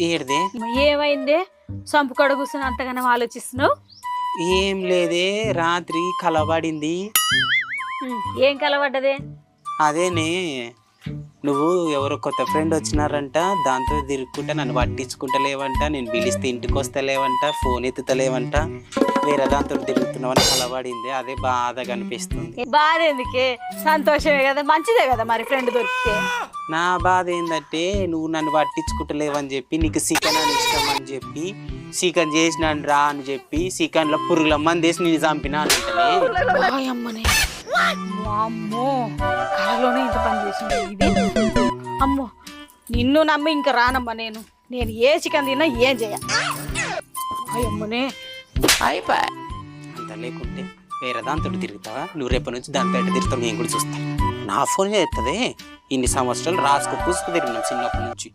ఏడిదే ఏమైందే సంపు కడ కూర్చొని అంతగానో ఆలోచిస్తున్నావు? ఏం లేదే, రాత్రి కలబడింది. ఏం కలవడ్డదే? అదేనే, నువ్వు ఎవరో కొత్త ఫ్రెండ్ వచ్చినారంట, దాంతో తిరుక్కుంటా నన్ను పట్టించుకుంటలేవంట, నేను పిలిస్తే ఇంటికి వస్తలేవంట, ఫోన్ ఎత్తుతలేవంట, వేరే దాంతో తిరుగుతున్నావని కలబడింది. అదే బాధగా అనిపిస్తుంది. బాధ ఎందుకే, సంతోషమే కదా, మంచిదే కదా మరి ఫ్రెండ్ దొరికితే. నా బాధ ఏంటంటే నువ్వు నన్ను పట్టించుకుంటలేవని చెప్పి, నీకు చికెన్ అని ఇష్టం అని చెప్పి, చికెన్ చేసినాను రా అని చెప్పి, చికెన్లో పురుగుల మందేసి నేను చంపినా అంటే అమ్మో కళలోనే ఇంత పని చేసింది ఇది. అమ్మో నిన్ను నమ్మి ఇంకా రానమ్మా. నేను ఏ చికెన్ తిన్నా ఏం చేయ. అమ్మనే అయిపోయా. అంత లేకుంటే వేరే దాంతో తిరుగుతావా? నువ్వు రేపటి నుంచి దాంతో తిరుగుతావు, నేను కూడా చూస్తాను. నా ఫోన్ చేస్తుంది. ఇన్ని సంవత్సరాలు రాసుకు పూసుకు తిరిగినాం చిన్నప్పటి నుంచి.